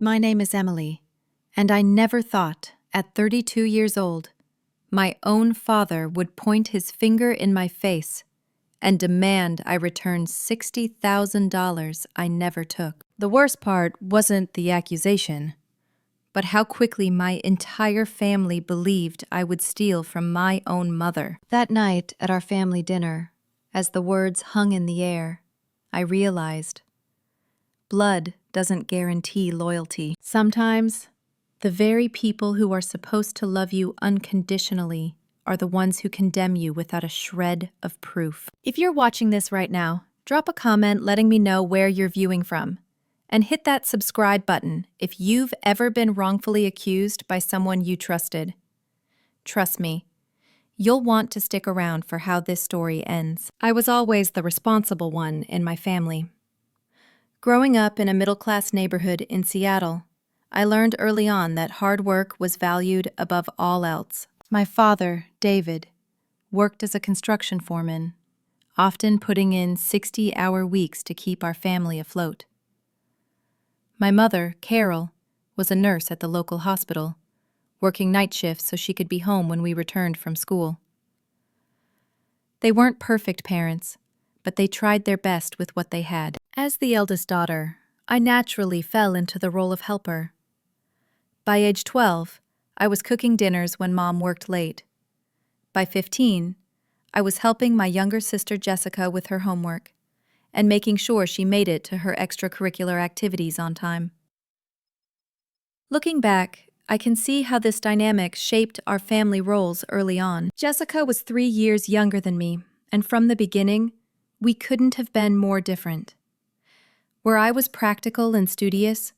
My name is Emily, and I never thought, at 32 years old, my own father would point his finger in my face and demand I return $60,000 I never took. The worst part wasn't the accusation, but how quickly my entire family believed I would steal from my own mother. That night at our family dinner, as the words hung in the air, I realized blood doesn't guarantee loyalty. Sometimes, the very people who are supposed to love you unconditionally are the ones who condemn you without a shred of proof. If you're watching this right now, drop a comment letting me know where you're viewing from. And hit that subscribe button if you've ever been wrongfully accused by someone you trusted. Trust me, you'll want to stick around for how this story ends. I was always the responsible one in my family. Growing up in a middle-class neighborhood in Seattle, I learned early on that hard work was valued above all else. My father, David, worked as a construction foreman, often putting in 60-hour weeks to keep our family afloat. My mother, Carol, was a nurse at the local hospital, working night shifts so she could be home when we returned from school. They weren't perfect parents, but they tried their best with what they had. As the eldest daughter, I naturally fell into the role of helper. By age 12, I was cooking dinners when Mom worked late. By 15, I was helping my younger sister Jessica with her homework and making sure she made it to her extracurricular activities on time. Looking back, I can see how this dynamic shaped our family roles early on. Jessica was 3 years younger than me, and from the beginning, we couldn't have been more different. Where I was practical and studious,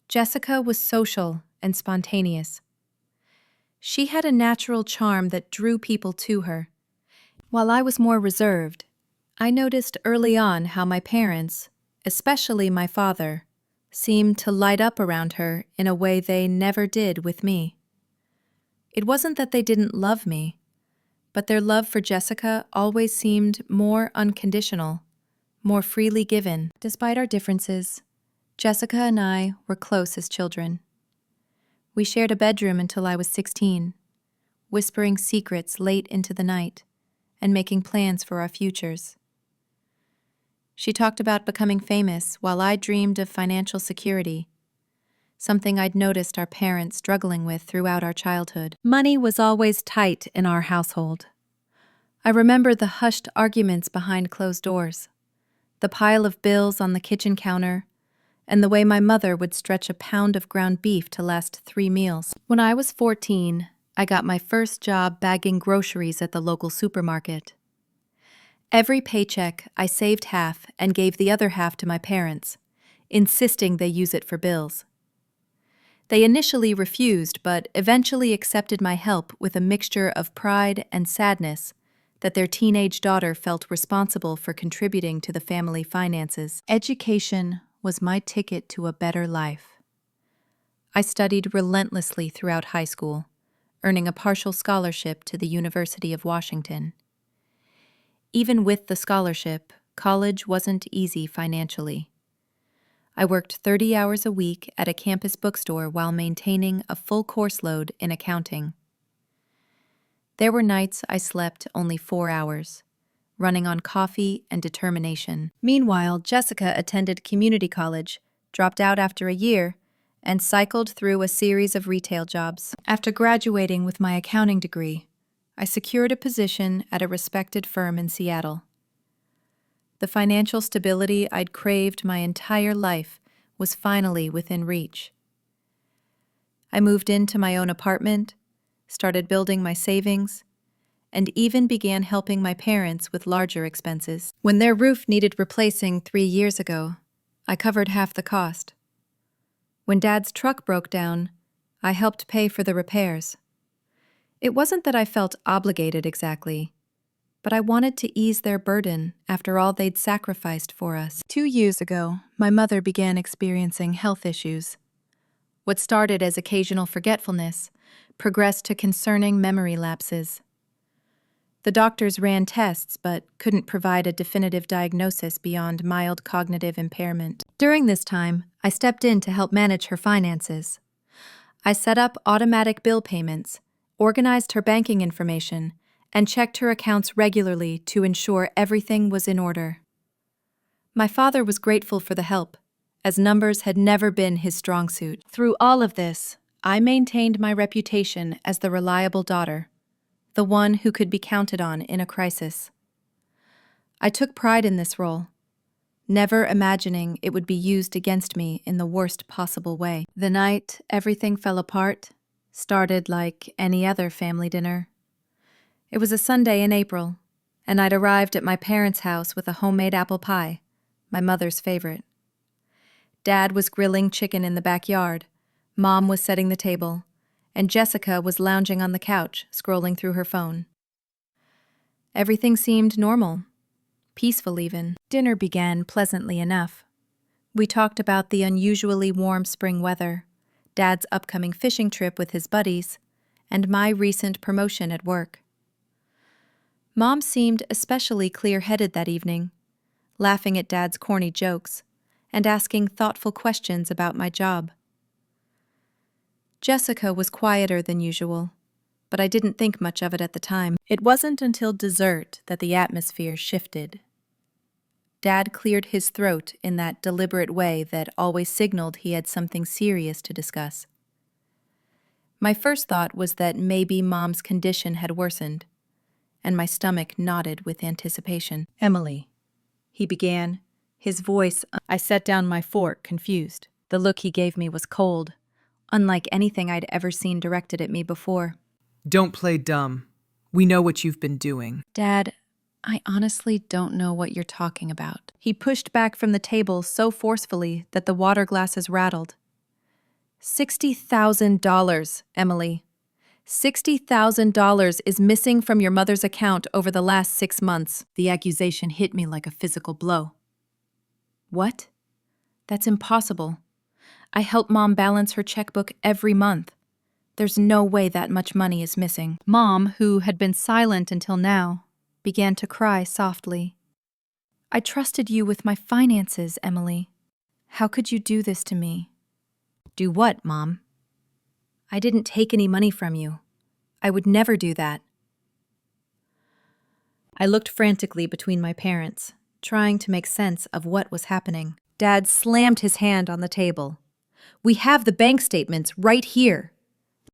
Jessica was social and spontaneous. She had a natural charm that drew people to her. While I was more reserved, I noticed early on how my parents, especially my father, seemed to light up around her in a way they never did with me. It wasn't that they didn't love me, but their love for Jessica always seemed more unconditional, more freely given. Despite our differences, Jessica and I were close as children. We shared a bedroom until I was 16, whispering secrets late into the night and making plans for our futures. She talked about becoming famous while I dreamed of financial security, something I'd noticed our parents struggling with throughout our childhood. Money was always tight in our household. I remember the hushed arguments behind closed doors, the pile of bills on the kitchen counter, and the way my mother would stretch a pound of ground beef to last 3 meals. When I was 14, I got my first job bagging groceries at the local supermarket. Every paycheck, I saved half and gave the other half to my parents, insisting they use it for bills. They initially refused, but eventually accepted my help with a mixture of pride and sadness that their teenage daughter felt responsible for contributing to the family finances. Education was my ticket to a better life. I studied relentlessly throughout high school, earning a partial scholarship to the University of Washington. Even with the scholarship, college wasn't easy financially. I worked 30 hours a week at a campus bookstore while maintaining a full course load in accounting. There were nights I slept only 4 hours, running on coffee and determination. Meanwhile, Jessica attended community college, dropped out after a year, and cycled through a series of retail jobs. After graduating with my accounting degree, I secured a position at a respected firm in Seattle. The financial stability I'd craved my entire life was finally within reach. I moved into my own apartment, started building my savings, and even began helping my parents with larger expenses. When their roof needed replacing 3 years ago, I covered half the cost. When Dad's truck broke down, I helped pay for the repairs. It wasn't that I felt obligated exactly, but I wanted to ease their burden after all they'd sacrificed for us. 2 years ago, my mother began experiencing health issues. What started as occasional forgetfulness progressed to concerning memory lapses. The doctors ran tests but couldn't provide a definitive diagnosis beyond mild cognitive impairment. During this time, I stepped in to help manage her finances. I set up automatic bill payments, organized her banking information, and checked her accounts regularly to ensure everything was in order. My father was grateful for the help, as numbers had never been his strong suit. Through all of this, I maintained my reputation as the reliable daughter, the one who could be counted on in a crisis. I took pride in this role, never imagining it would be used against me in the worst possible way. The night everything fell apart started like any other family dinner. It was a Sunday in April, and I'd arrived at my parents' house with a homemade apple pie, my mother's favorite. Dad was grilling chicken in the backyard, Mom was setting the table, and Jessica was lounging on the couch, scrolling through her phone. Everything seemed normal, peaceful even. Dinner began pleasantly enough. We talked about the unusually warm spring weather, Dad's upcoming fishing trip with his buddies, and my recent promotion at work. Mom seemed especially clear-headed that evening, laughing at Dad's corny jokes and asking thoughtful questions about my job. Jessica was quieter than usual, but I didn't think much of it at the time. It wasn't until dessert that the atmosphere shifted. Dad cleared his throat in that deliberate way that always signaled he had something serious to discuss. My first thought was that maybe Mom's condition had worsened, and my stomach knotted with anticipation. "Emily," he began, his voice. I set down my fork, confused. The look he gave me was cold, unlike anything I'd ever seen directed at me before. "Don't play dumb. We know what you've been doing." "Dad, I honestly don't know what you're talking about." He pushed back from the table so forcefully that the water glasses rattled. $60,000, Emily. $60,000 is missing from your mother's account over the last 6 months. The accusation hit me like a physical blow. What? That's impossible. I help Mom balance her checkbook every month. There's no way that much money is missing. Mom, who had been silent until now, began to cry softly. "I trusted you with my finances, Emily. How could you do this to me?" "Do what, Mom?" "I didn't take any money from you. I would never do that." I looked frantically between my parents, trying to make sense of what was happening. Dad slammed his hand on the table. "We have the bank statements right here."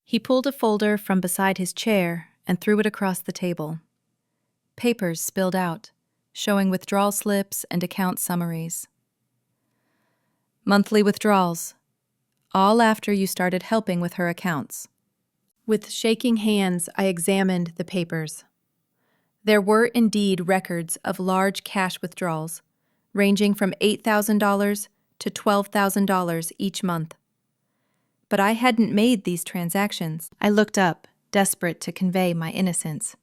He pulled a folder from beside his chair and threw it across the table. Papers spilled out, showing withdrawal slips and account summaries. "Monthly withdrawals, all after you started helping with her accounts." With shaking hands, I examined the papers. There were indeed records of large cash withdrawals, ranging from $8,000 to $12,000 each month. But I hadn't made these transactions. I looked up, desperate to convey my innocence.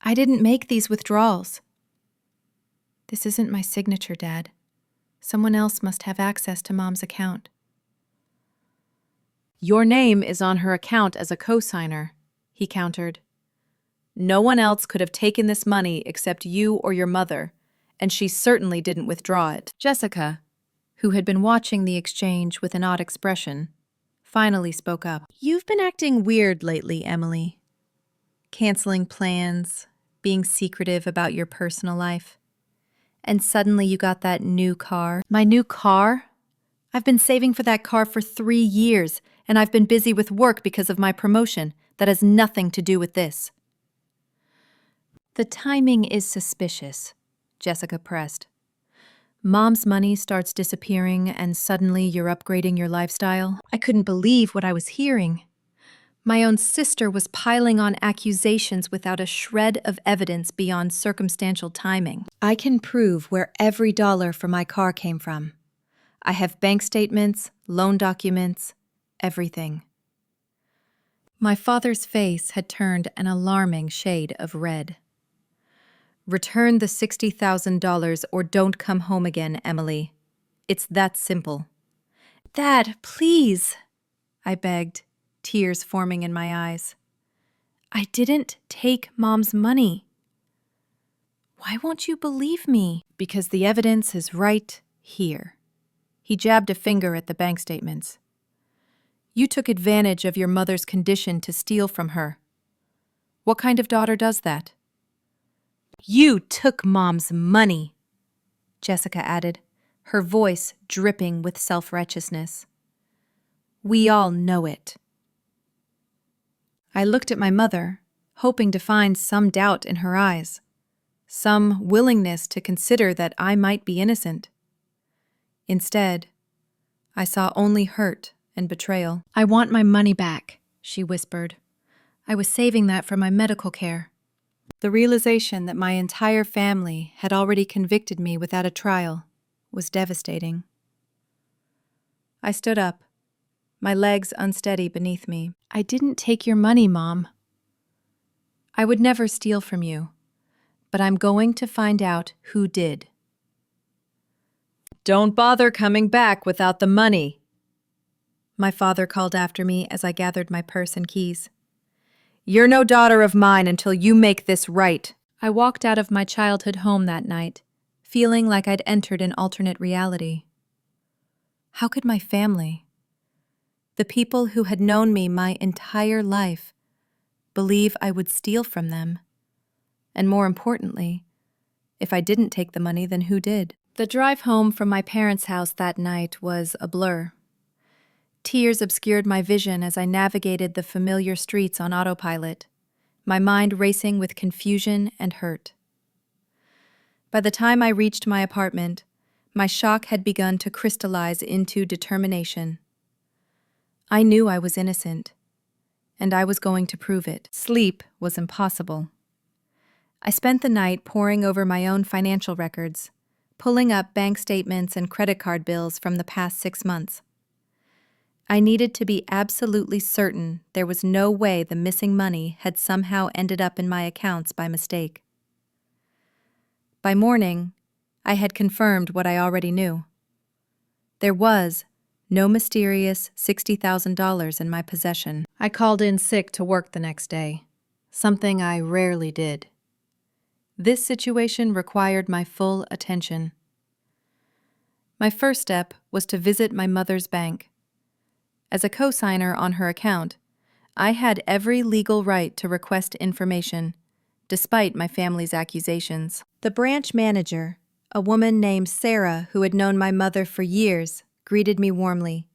"I didn't make these withdrawals." "This isn't my signature, Dad. Someone else must have access to Mom's account." "Your name is on her account as a co-signer," he countered. "No one else could have taken this money except you or your mother, and she certainly didn't withdraw it." Jessica, who had been watching the exchange with an odd expression, finally spoke up. "You've been acting weird lately, Emily. Canceling plans, being secretive about your personal life. And suddenly you got that new car." "My new car? I've been saving for that car for 3 years, and I've been busy with work because of my promotion. That has nothing to do with this." "The timing is suspicious," Jessica pressed. "Mom's money starts disappearing and suddenly you're upgrading your lifestyle." I couldn't believe what I was hearing. My own sister was piling on accusations without a shred of evidence beyond circumstantial timing. "I can prove where every dollar for my car came from. I have bank statements, loan documents, everything." My father's face had turned an alarming shade of red. "Return the $60,000 or don't come home again, Emily. It's that simple." "Dad, please," I begged, tears forming in my eyes. I didn't take Mom's money. Why won't you believe me? Because the evidence is right here. He jabbed a finger at the bank statements. You took advantage of your mother's condition to steal from her. What kind of daughter does that? You took Mom's money, Jessica added, her voice dripping with self-righteousness. We all know it. I looked at my mother, hoping to find some doubt in her eyes, some willingness to consider that I might be innocent. Instead, I saw only hurt and betrayal. I want my money back, she whispered. I was saving that for my medical care. The realization that my entire family had already convicted me without a trial was devastating. I stood up, my legs unsteady beneath me. I didn't take your money, Mom. I would never steal from you, but I'm going to find out who did. Don't bother coming back without the money, my father called after me as I gathered my purse and keys. You're no daughter of mine until you make this right. I walked out of my childhood home that night, feeling like I'd entered an alternate reality. How could my family, the people who had known me my entire life, believe I would steal from them? And more importantly, if I didn't take the money, then who did? The drive home from my parents' house that night was a blur. Tears obscured my vision as I navigated the familiar streets on autopilot, my mind racing with confusion and hurt. By the time I reached my apartment, my shock had begun to crystallize into determination. I knew I was innocent, and I was going to prove it. Sleep was impossible. I spent the night poring over my own financial records, pulling up bank statements and credit card bills from the past 6 months. I needed to be absolutely certain there was no way the missing money had somehow ended up in my accounts by mistake. By morning, I had confirmed what I already knew. There was no mysterious $60,000 in my possession. I called in sick to work the next day, something I rarely did. This situation required my full attention. My first step was to visit my mother's bank. As a co-signer on her account, I had every legal right to request information, despite my family's accusations. The branch manager, a woman named Sarah who had known my mother for years, greeted me warmly.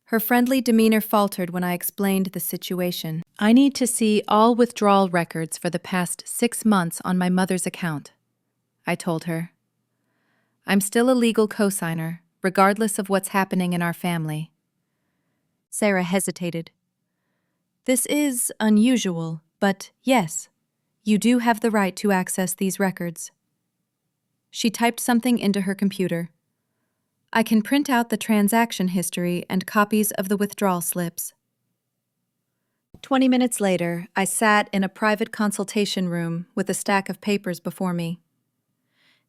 Her friendly demeanor faltered when I explained the situation. I need to see all withdrawal records for the past 6 months on my mother's account, I told her. I'm still a legal co-signer, regardless of what's happening in our family. Sarah hesitated. This is unusual, but yes, you do have the right to access these records. She typed something into her computer. I can print out the transaction history and copies of the withdrawal slips. 20 minutes later, I sat in a private consultation room with a stack of papers before me.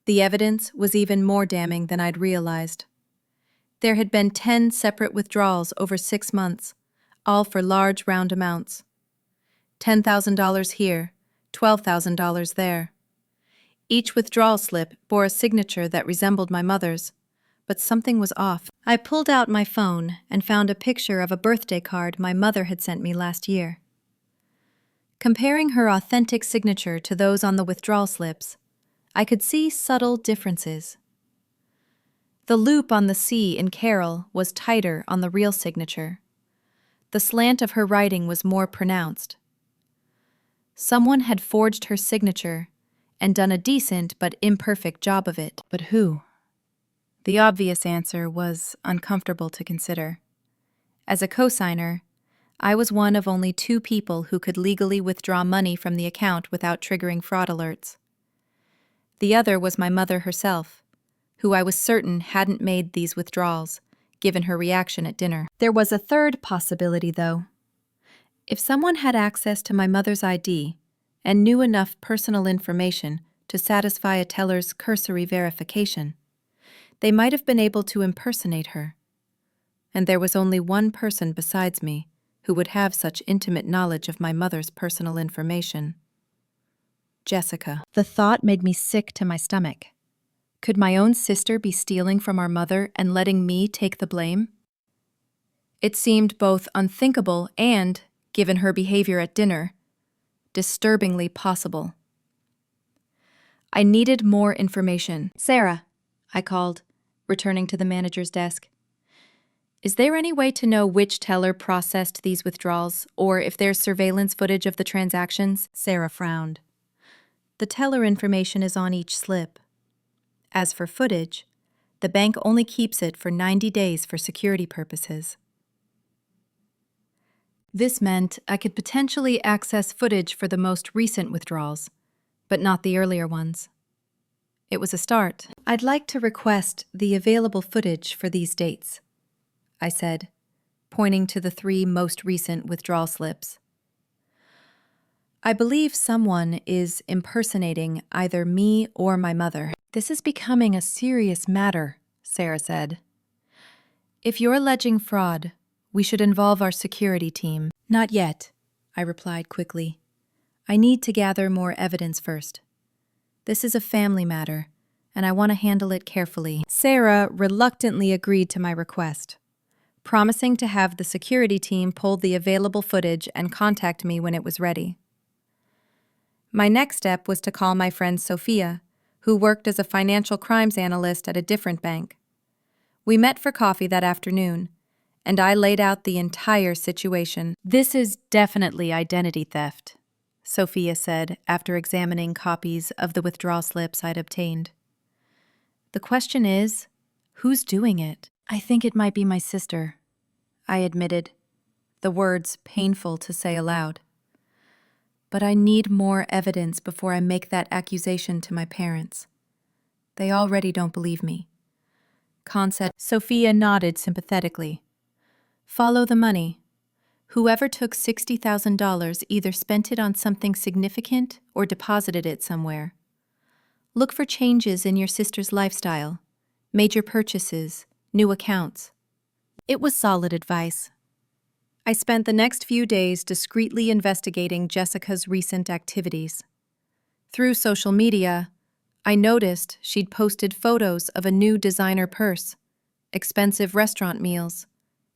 The evidence was even more damning than I'd realized. There had been 10 separate withdrawals over 6 months, all for large round amounts. $10,000 here, $12,000 there. Each withdrawal slip bore a signature that resembled my mother's, but something was off. I pulled out my phone and found a picture of a birthday card my mother had sent me last year. Comparing her authentic signature to those on the withdrawal slips, I could see subtle differences. The loop on the C in Carol was tighter on the real signature. The slant of her writing was more pronounced. Someone had forged her signature and done a decent but imperfect job of it. But who? The obvious answer was uncomfortable to consider. As a co-signer, I was one of only 2 people who could legally withdraw money from the account without triggering fraud alerts. The other was my mother herself, who I was certain hadn't made these withdrawals, given her reaction at dinner. There was a third possibility, though. If someone had access to my mother's ID and knew enough personal information to satisfy a teller's cursory verification, they might have been able to impersonate her. And there was only one person besides me who would have such intimate knowledge of my mother's personal information. Jessica. The thought made me sick to my stomach. Could my own sister be stealing from our mother and letting me take the blame? It seemed both unthinkable and, given her behavior at dinner, disturbingly possible. I needed more information. Sarah, I called, returning to the manager's desk. Is there any way to know which teller processed these withdrawals, or if there's surveillance footage of the transactions? Sarah frowned. The teller information is on each slip. As for footage, the bank only keeps it for 90 days for security purposes. This meant I could potentially access footage for the most recent withdrawals, but not the earlier ones. It was a start. I'd like to request the available footage for these dates, I said, pointing to the 3 most recent withdrawal slips. I believe someone is impersonating either me or my mother. This is becoming a serious matter, Sarah said. If you're alleging fraud, we should involve our security team. Not yet, I replied quickly. I need to gather more evidence first. This is a family matter, and I want to handle it carefully. Sarah reluctantly agreed to my request, promising to have the security team pull the available footage and contact me when it was ready. My next step was to call my friend Sophia, who worked as a financial crimes analyst at a different bank. We met for coffee that afternoon, and I laid out the entire situation. This is definitely identity theft, Sophia said after examining copies of the withdrawal slips I'd obtained. The question is, who's doing it? I think it might be my sister, I admitted, the words painful to say aloud. But I need more evidence before I make that accusation to my parents. They already don't believe me. Sophia nodded sympathetically. Follow the money. Whoever took $60,000 either spent it on something significant or deposited it somewhere. Look for changes in your sister's lifestyle, major purchases, new accounts. It was solid advice. I spent the next few days discreetly investigating Jessica's recent activities. Through social media, I noticed she'd posted photos of a new designer purse, expensive restaurant meals,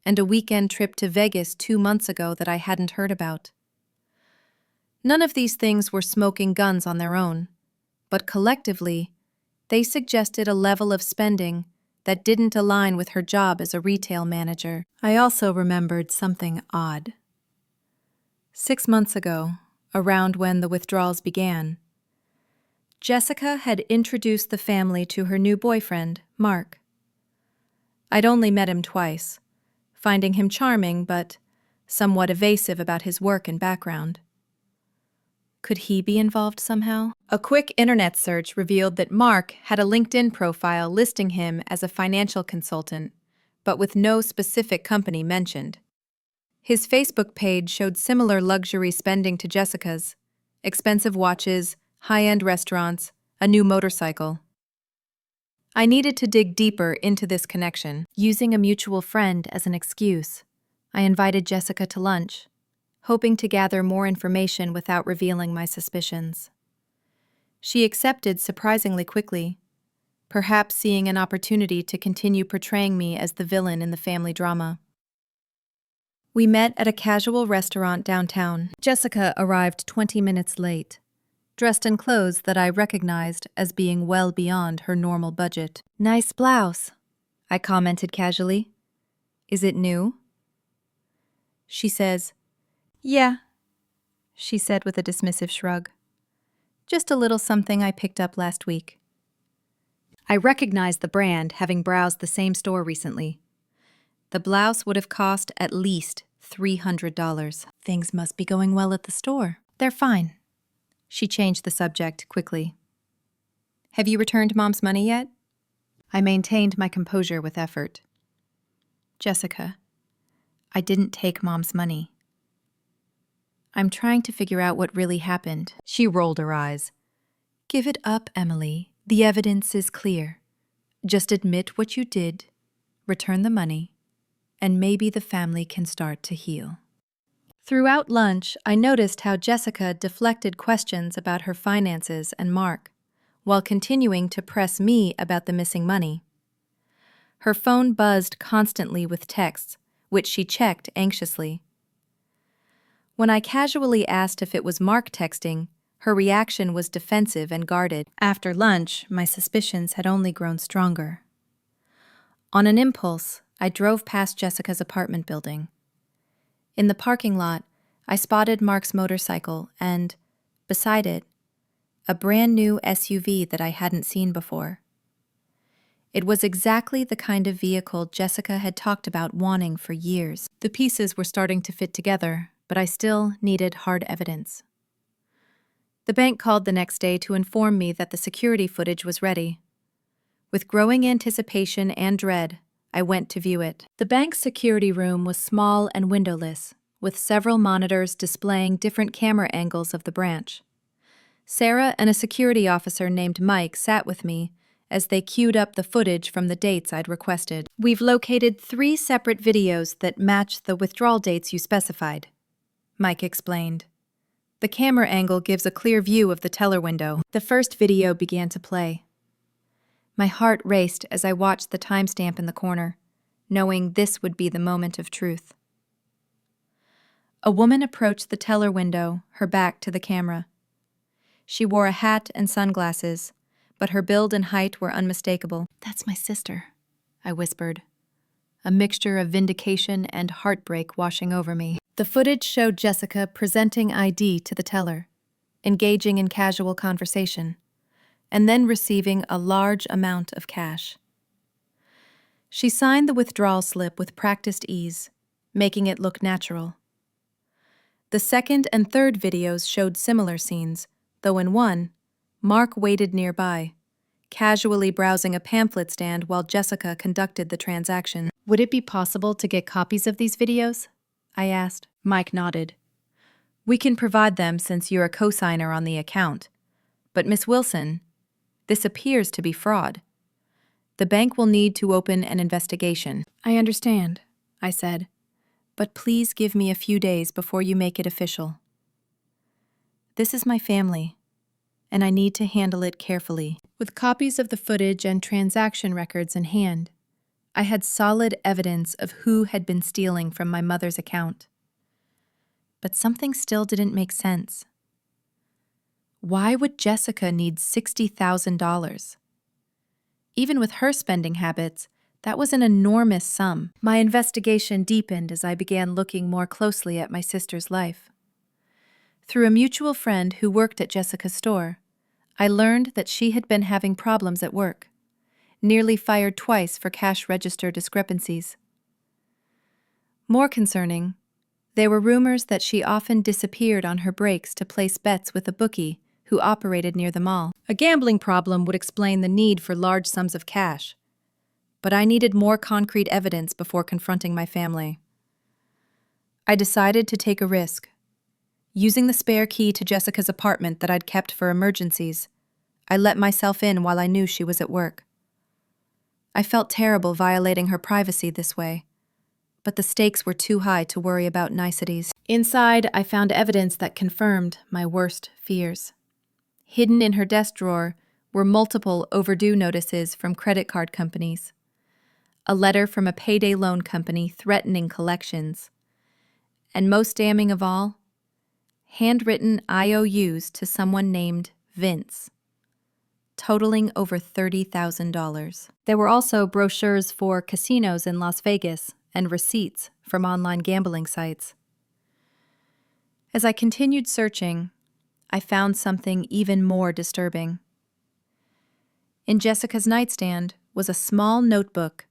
and a weekend trip to Vegas 2 months ago that I hadn't heard about. None of these things were smoking guns on their own, but collectively, they suggested a level of spending that didn't align with her job as a retail manager. I also remembered something odd. 6 months ago, around when the withdrawals began, Jessica had introduced the family to her new boyfriend, Mark. I'd only met him twice, finding him charming but somewhat evasive about his work and background. Could he be involved somehow? A quick internet search revealed that Mark had a LinkedIn profile listing him as a financial consultant, but with no specific company mentioned. His Facebook page showed similar luxury spending to Jessica's: expensive watches, high-end restaurants, a new motorcycle. I needed to dig deeper into this connection. Using a mutual friend as an excuse, I invited Jessica to lunch, hoping to gather more information without revealing my suspicions. She accepted surprisingly quickly, perhaps seeing an opportunity to continue portraying me as the villain in the family drama. We met at a casual restaurant downtown. Jessica arrived 20 minutes late, dressed in clothes that I recognized as being well beyond her normal budget. "Nice blouse," I commented casually. "Is it new?" She says, "Yeah," she said with a dismissive shrug. "Just a little something I picked up last week." I recognized the brand, having browsed the same store recently. The blouse would have cost at least $300. Things must be going well at the store. They're fine. She changed the subject quickly. "Have you returned Mom's money yet?" I maintained my composure with effort. "Jessica, I didn't take Mom's money. I'm trying to figure out what really happened." She rolled her eyes. "Give it up, Emily. The evidence is clear. Just admit what you did, return the money, and maybe the family can start to heal." Throughout lunch, I noticed how Jessica deflected questions about her finances and Mark, while continuing to press me about the missing money. Her phone buzzed constantly with texts, which she checked anxiously. When I casually asked if it was Mark texting, her reaction was defensive and guarded. After lunch, my suspicions had only grown stronger. On an impulse, I drove past Jessica's apartment building. In the parking lot, I spotted Mark's motorcycle and, beside it, a brand new SUV that I hadn't seen before. It was exactly the kind of vehicle Jessica had talked about wanting for years. The pieces were starting to fit together, but I still needed hard evidence. The bank called the next day to inform me that the security footage was ready. With growing anticipation and dread, I went to view it. The bank's security room was small and windowless, with several monitors displaying different camera angles of the branch. Sarah and a security officer named Mike sat with me as they queued up the footage from the dates I'd requested. "We've located 3 separate videos that match the withdrawal dates you specified," Mike explained. "The camera angle gives a clear view of the teller window." The first video began to play. My heart raced as I watched the timestamp in the corner, knowing this would be the moment of truth. A woman approached the teller window, her back to the camera. She wore a hat and sunglasses, but her build and height were unmistakable. "That's my sister," I whispered, a mixture of vindication and heartbreak washing over me. The footage showed Jessica presenting ID to the teller, engaging in casual conversation, and then receiving a large amount of cash. She signed the withdrawal slip with practiced ease, making it look natural. The second and third videos showed similar scenes, though in one, Mark waited nearby, casually browsing a pamphlet stand while Jessica conducted the transaction. "Would it be possible to get copies of these videos?" I asked. Mike nodded. "We can provide them since you're a cosigner on the account. But Miss Wilson, this appears to be fraud. The bank will need to open an investigation." "I understand," I said, "but please give me a few days before you make it official. This is my family, and I need to handle it carefully." With copies of the footage and transaction records in hand, I had solid evidence of who had been stealing from my mother's account. But something still didn't make sense. Why would Jessica need $60,000? Even with her spending habits, that was an enormous sum. My investigation deepened as I began looking more closely at my sister's life. Through a mutual friend who worked at Jessica's store, I learned that she had been having problems at work, nearly fired twice for cash register discrepancies. More concerning, there were rumors that she often disappeared on her breaks to place bets with a bookie who operated near the mall. A gambling problem would explain the need for large sums of cash, but I needed more concrete evidence before confronting my family. I decided to take a risk. Using the spare key to Jessica's apartment that I'd kept for emergencies, I let myself in while I knew she was at work. I felt terrible violating her privacy this way, but the stakes were too high to worry about niceties. Inside, I found evidence that confirmed my worst fears. Hidden in her desk drawer were multiple overdue notices from credit card companies, a letter from a payday loan company threatening collections, and most damning of all, handwritten IOUs to someone named Vince, totaling over $30,000. There were also brochures for casinos in Las Vegas and receipts from online gambling sites. As I continued searching, I found something even more disturbing. In Jessica's nightstand was a small notebook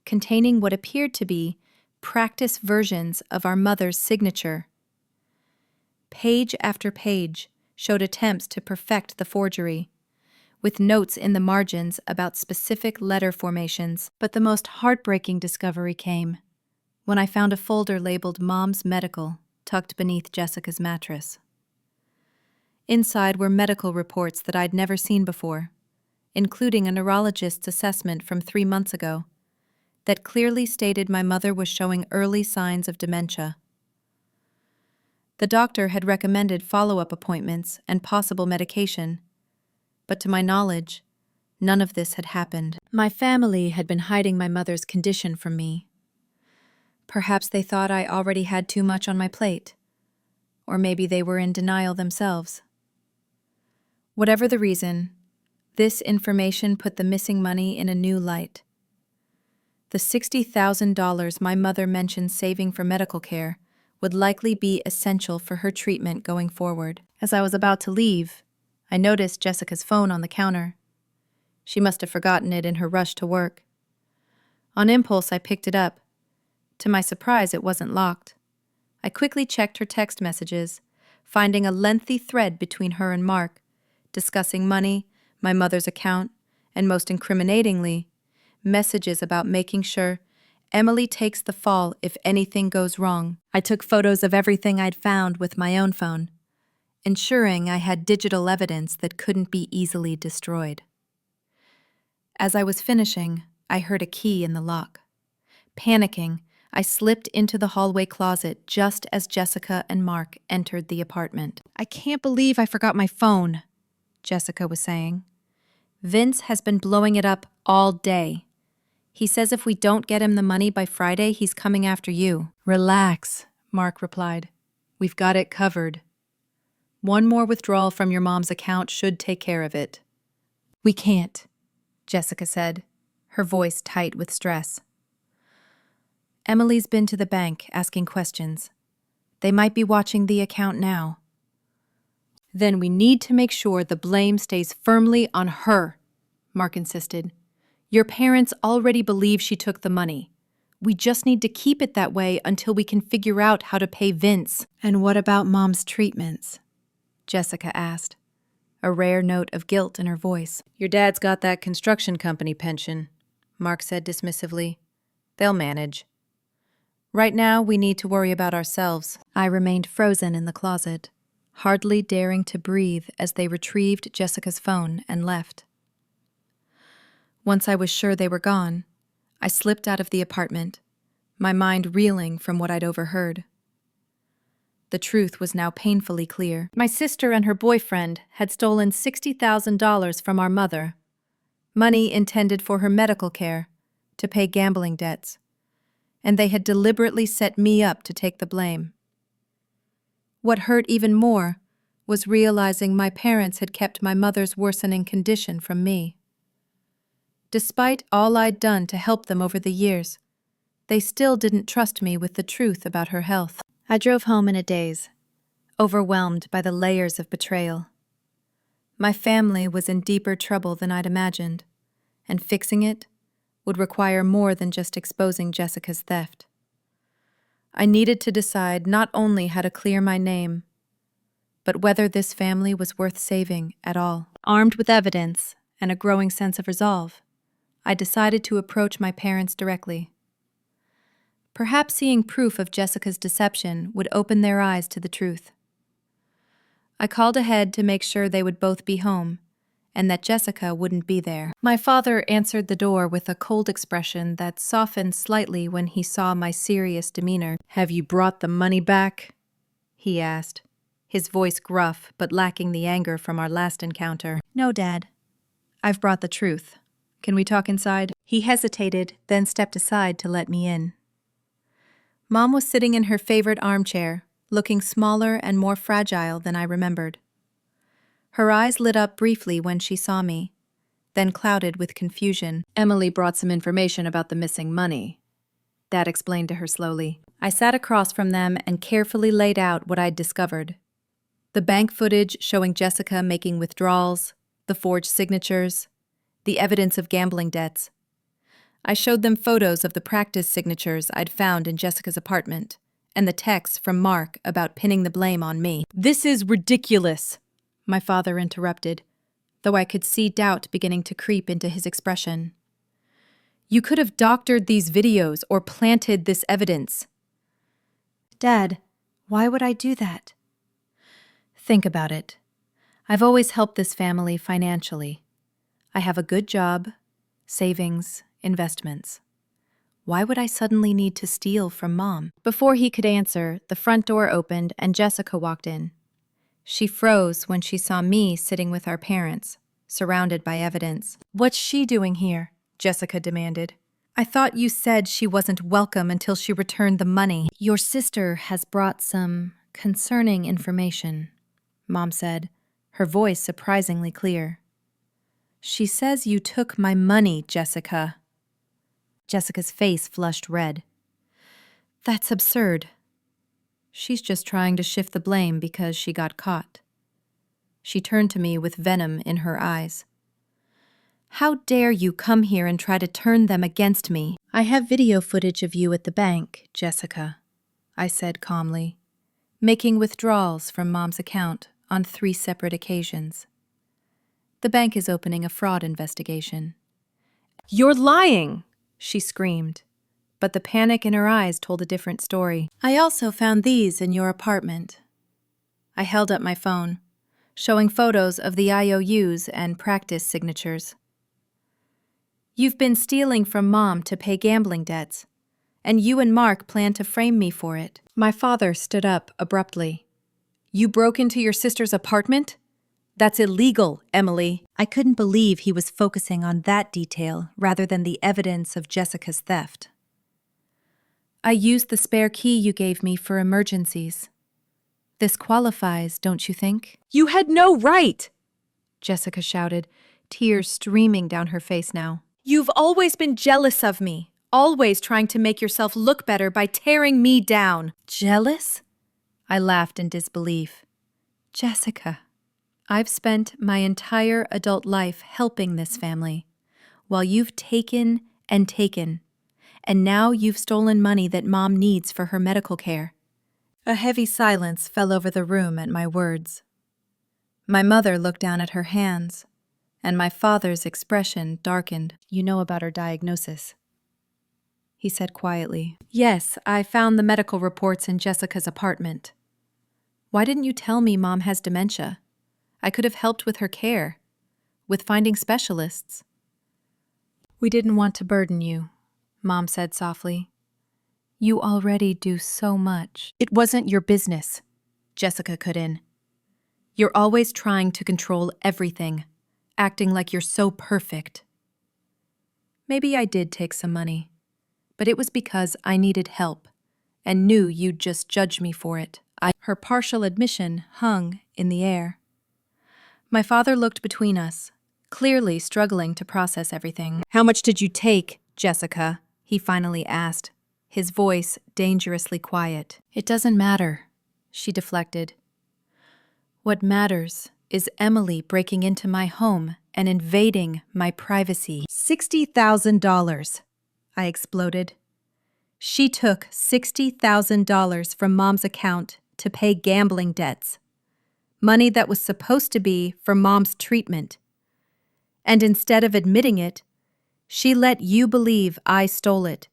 containing what appeared to be practice versions of our mother's signature. Page after page showed attempts to perfect the forgery, with notes in the margins about specific letter formations. But the most heartbreaking discovery came when I found a folder labeled Mom's Medical tucked beneath Jessica's mattress. Inside were medical reports that I'd never seen before, including a neurologist's assessment from 3 months ago that clearly stated my mother was showing early signs of dementia. The doctor had recommended follow-up appointments and possible medication, but to my knowledge, none of this had happened. My family had been hiding my mother's condition from me. Perhaps they thought I already had too much on my plate, or maybe they were in denial themselves. Whatever the reason, this information put the missing money in a new light. The $60,000 my mother mentioned saving for medical care would likely be essential for her treatment going forward. As I was about to leave, I noticed Jessica's phone on the counter. She must have forgotten it in her rush to work. On impulse, I picked it up. To my surprise, it wasn't locked. I quickly checked her text messages, finding a lengthy thread between her and Mark, discussing money, my mother's account, and most incriminatingly, messages about making sure Emily takes the fall if anything goes wrong. I took photos of everything I'd found with my own phone, ensuring I had digital evidence that couldn't be easily destroyed. As I was finishing, I heard a key in the lock. Panicking, I slipped into the hallway closet just as Jessica and Mark entered the apartment. "I can't believe I forgot my phone," Jessica was saying. "Vince has been blowing it up all day. He says if we don't get him the money by Friday, he's coming after you." "Relax," Mark replied. "We've got it covered. One more withdrawal from your mom's account should take care of it." "We can't," Jessica said, her voice tight with stress. "Emily's been to the bank asking questions. They might be watching the account now." "Then we need to make sure the blame stays firmly on her," Mark insisted. "Your parents already believe she took the money. We just need to keep it that way until we can figure out how to pay Vince." "And what about Mom's treatments?" Jessica asked, a rare note of guilt in her voice. "Your dad's got that construction company pension," Mark said dismissively. "They'll manage. Right now, we need to worry about ourselves." I remained frozen in the closet, hardly daring to breathe as they retrieved Jessica's phone and left. Once I was sure they were gone, I slipped out of the apartment, my mind reeling from what I'd overheard. The truth was now painfully clear. My sister and her boyfriend had stolen $60,000 from our mother, money intended for her medical care, to pay gambling debts, and they had deliberately set me up to take the blame. What hurt even more was realizing my parents had kept my mother's worsening condition from me. Despite all I'd done to help them over the years, they still didn't trust me with the truth about her health. I drove home in a daze, overwhelmed by the layers of betrayal. My family was in deeper trouble than I'd imagined, and fixing it would require more than just exposing Jessica's theft. I needed to decide not only how to clear my name, but whether this family was worth saving at all. Armed with evidence and a growing sense of resolve, I decided to approach my parents directly. Perhaps seeing proof of Jessica's deception would open their eyes to the truth. I called ahead to make sure they would both be home, and that Jessica wouldn't be there. My father answered the door with a cold expression that softened slightly when he saw my serious demeanor. "Have you brought the money back?" he asked, his voice gruff but lacking the anger from our last encounter. "No, Dad. I've brought the truth. Can we talk inside?" He hesitated, then stepped aside to let me in. Mom was sitting in her favorite armchair, looking smaller and more fragile than I remembered. Her eyes lit up briefly when she saw me, then clouded with confusion. "Emily brought some information about the missing money," Dad explained to her slowly. I sat across from them and carefully laid out what I'd discovered. The bank footage showing Jessica making withdrawals, the forged signatures, the evidence of gambling debts. I showed them photos of the practice signatures I'd found in Jessica's apartment, and the texts from Mark about pinning the blame on me. "This is ridiculous," my father interrupted, though I could see doubt beginning to creep into his expression. "You could have doctored these videos or planted this evidence." "Dad, why would I do that?" "Think about it. I've always helped this family financially. I have a good job, savings, investments. Why would I suddenly need to steal from Mom? Before he could answer, the front door opened and Jessica walked in. She froze when she saw me sitting with our parents, surrounded by evidence. "What's she doing here?" Jessica demanded. "I thought you said she wasn't welcome until she returned the money." "Your sister has brought some concerning information," Mom said, her voice surprisingly clear. "She says you took my money, Jessica." Jessica's face flushed red. "That's absurd." She's just trying to shift the blame because she got caught. She turned to me with venom in her eyes. "How dare you come here and try to turn them against me?" "I have video footage of you at the bank, Jessica," I said calmly, making withdrawals from Mom's account on 3 separate occasions. The bank is opening a fraud investigation. "You're lying!" she screamed, but the panic in her eyes told a different story. "I also found these in your apartment." I held up my phone, showing photos of the IOUs and practice signatures. "You've been stealing from Mom to pay gambling debts, and you and Mark plan to frame me for it." My father stood up abruptly. "You broke into your sister's apartment? That's illegal, Emily." I couldn't believe he was focusing on that detail rather than the evidence of Jessica's theft. "I used the spare key you gave me for emergencies. This qualifies, don't you think?" "You had no right!" Jessica shouted, tears streaming down her face now. "You've always been jealous of me, always trying to make yourself look better by tearing me down." "Jealous?" I laughed in disbelief. "Jessica, I've spent my entire adult life helping this family, while you've taken, and now you've stolen money that Mom needs for her medical care." A heavy silence fell over the room at my words. My mother looked down at her hands, and my father's expression darkened. "You know about her diagnosis," he said quietly. "Yes, I found the medical reports in Jessica's apartment." "Why didn't you tell me Mom has dementia? I could have helped with her care, with finding specialists." "We didn't want to burden you," Mom said softly. "You already do so much." "It wasn't your business," Jessica cut in. "You're always trying to control everything, acting like you're so perfect." "Maybe I did take some money, but it was because I needed help and knew you'd just judge me for it." Her partial admission hung in the air. My father looked between us, clearly struggling to process everything. "How much did you take, Jessica?" he finally asked, his voice dangerously quiet. "It doesn't matter," she deflected. "What matters is Emily breaking into my home and invading my privacy." $60,000, I exploded. She took $60,000 from Mom's account to pay gambling debts, money that was supposed to be for Mom's treatment. And instead of admitting it, she let you believe I stole it.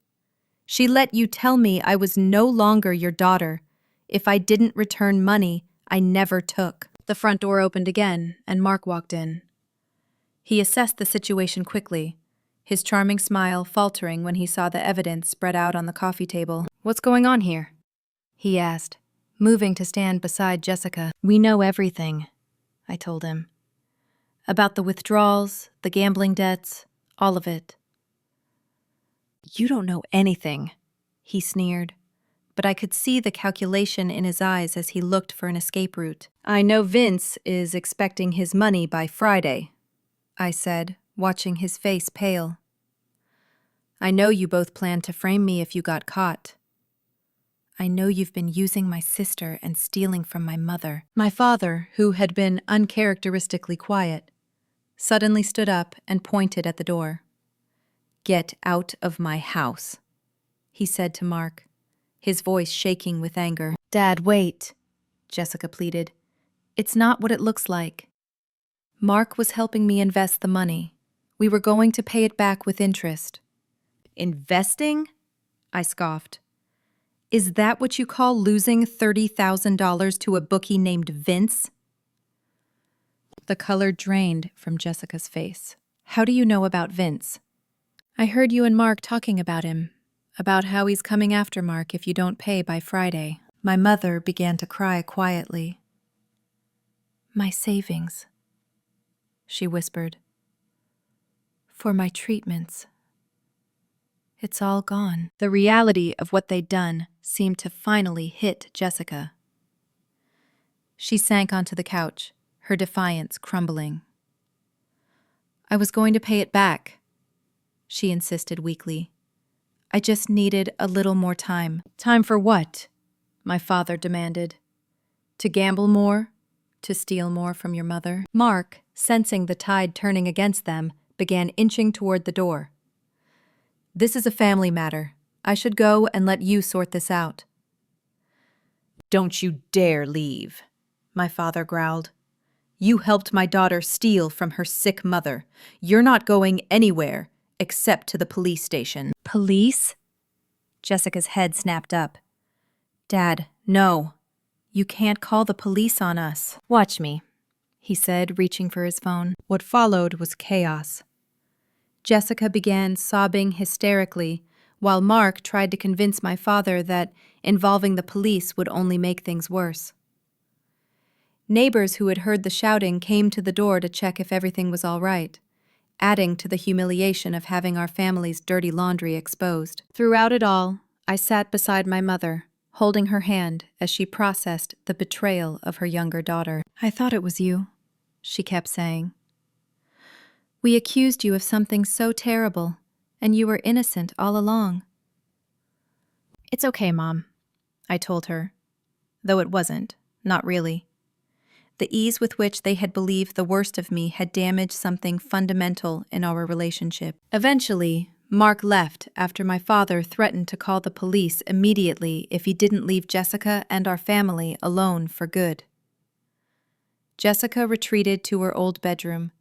She let you tell me I was no longer your daughter if I didn't return money I never took. The front door opened again, and Mark walked in. He assessed the situation quickly, his charming smile faltering when he saw the evidence spread out on the coffee table. "What's going on here?" he asked, moving to stand beside Jessica. "We know everything," I told him. "About the withdrawals, the gambling debts, all of it." "You don't know anything," he sneered, but I could see the calculation in his eyes as he looked for an escape route. "I know Vince is expecting his money by Friday," I said, watching his face pale. "I know you both planned to frame me if you got caught. I know you've been using my sister and stealing from my mother." My father, who had been uncharacteristically quiet, suddenly stood up and pointed at the door. "Get out of my house," he said to Mark, his voice shaking with anger. "Dad, wait," Jessica pleaded. "It's not what it looks like. Mark was helping me invest the money. We were going to pay it back with interest." "Investing?" I scoffed. "Is that what you call losing $30,000 to a bookie named Vince?" The color drained from Jessica's face. "How do you know about Vince?" "I heard you and Mark talking about him. about how he's coming after Mark if you don't pay by Friday. My mother began to cry quietly. My savings, she whispered. For my treatments. It's all gone. The reality of what they'd done seemed to finally hit Jessica. She sank onto the couch, her defiance crumbling. I was going to pay it back, she insisted weakly. I just needed a little more time. Time for what? My father demanded. To gamble more? To steal more from your mother? Mark, sensing the tide turning against them, began inching toward the door. This is a family matter. I should go and let you sort this out. Don't you dare leave, my father growled. You helped my daughter steal from her sick mother. You're not going anywhere except to the police station. Police? Jessica's head snapped up. Dad, no. You can't call the police on us. Watch me, he said, reaching for his phone. What followed was chaos. Jessica began sobbing hysterically, while Mark tried to convince my father that involving the police would only make things worse. Neighbors who had heard the shouting came to the door to check if everything was all right, adding to the humiliation of having our family's dirty laundry exposed. Throughout it all, I sat beside my mother, holding her hand as she processed the betrayal of her younger daughter. I thought it was you, she kept saying. We accused you of something so terrible, and you were innocent all along. It's okay, Mom, I told her, though it wasn't, not really. The ease with which they had believed the worst of me had damaged something fundamental in our relationship. Eventually, Mark left after my father threatened to call the police immediately if he didn't leave Jessica and our family alone for good. Jessica retreated to her old bedroom,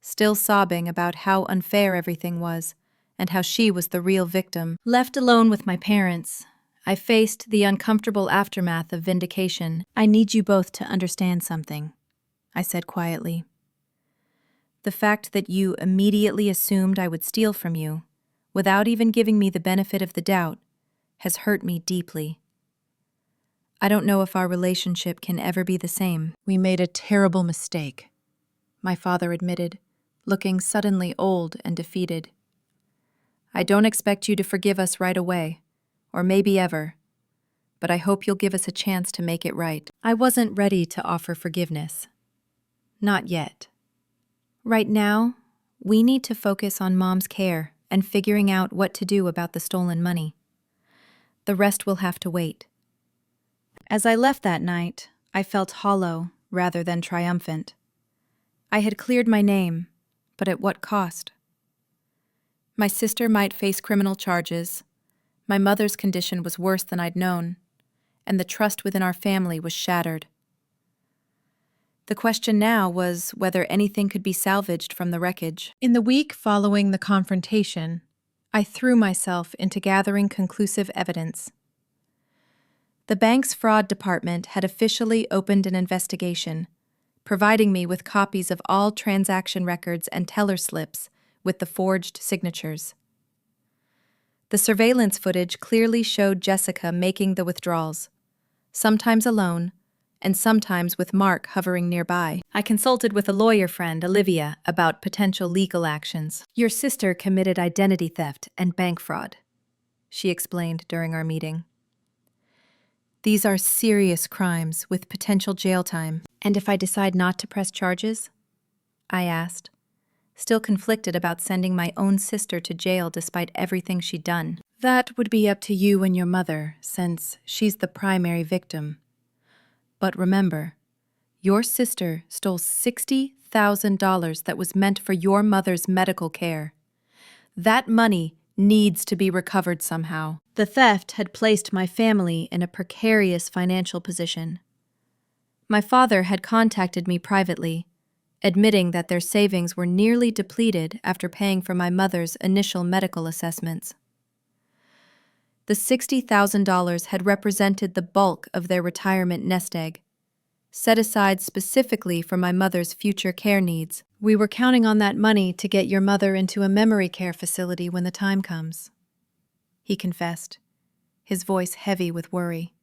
still sobbing about how unfair everything was and how she was the real victim. Left alone with my parents, I faced the uncomfortable aftermath of vindication. I need you both to understand something, I said quietly. The fact that you immediately assumed I would steal from you, without even giving me the benefit of the doubt, has hurt me deeply. I don't know if our relationship can ever be the same. We made a terrible mistake, my father admitted, looking suddenly old and defeated. I don't expect you to forgive us right away, or maybe ever, but I hope you'll give us a chance to make it right. I wasn't ready to offer forgiveness. Not yet. Right now, we need to focus on Mom's care and figuring out what to do about the stolen money. The rest will have to wait. As I left that night, I felt hollow rather than triumphant. I had cleared my name, but at what cost? My sister might face criminal charges. My mother's condition was worse than I'd known, and the trust within our family was shattered. The question now was whether anything could be salvaged from the wreckage. In the week following the confrontation, I threw myself into gathering conclusive evidence. The bank's fraud department had officially opened an investigation, providing me with copies of all transaction records and teller slips with the forged signatures. The surveillance footage clearly showed Jessica making the withdrawals, sometimes alone, and sometimes with Mark hovering nearby. I consulted with a lawyer friend, Olivia, about potential legal actions. Your sister committed identity theft and bank fraud, she explained during our meeting. These are serious crimes with potential jail time. And if I decide not to press charges? I asked, still conflicted about sending my own sister to jail despite everything she'd done. That would be up to you and your mother, since she's the primary victim. But remember, your sister stole $60,000 that was meant for your mother's medical care. That money needs to be recovered somehow. The theft had placed my family in a precarious financial position. My father had contacted me privately, admitting that their savings were nearly depleted after paying for my mother's initial medical assessments. The $60,000 had represented the bulk of their retirement nest egg, set aside specifically for my mother's future care needs. We were counting on that money to get your mother into a memory care facility when the time comes. he confessed, his voice heavy with worry.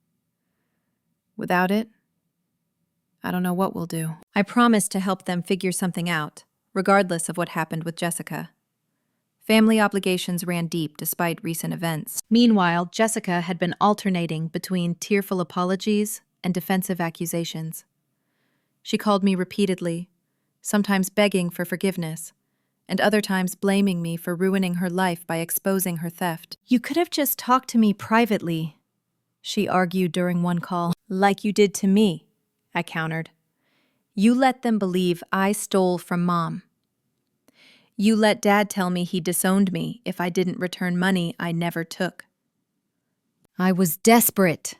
Without it, I don't know what we'll do. I promised to help them figure something out, regardless of what happened with Jessica. Family obligations ran deep despite recent events. Meanwhile, Jessica had been alternating between tearful apologies and defensive accusations. She called me repeatedly, sometimes begging for forgiveness, and other times blaming me for ruining her life by exposing her theft. "You could have just talked to me privately," she argued during one call. "Like you did to me," I countered. "You let them believe I stole from Mom. You let Dad tell me he disowned me if I didn't return money I never took." "I was desperate,"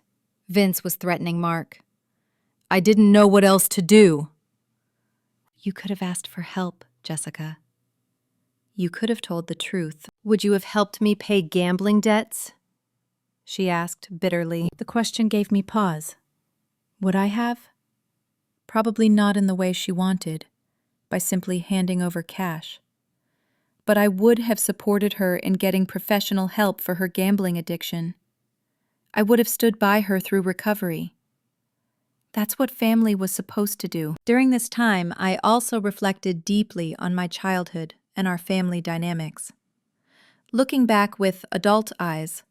Vince was threatening Mark. "I didn't know what else to do." "You could have asked for help, Jessica. You could have told the truth." "Would you have helped me pay gambling debts?" she asked bitterly. The question gave me pause. Would I have? Probably not in the way she wanted, by simply handing over cash. But I would have supported her in getting professional help for her gambling addiction. I would have stood by her through recovery. That's what family was supposed to do. During this time, I also reflected deeply on my childhood and our family dynamics. Looking back with adult eyes,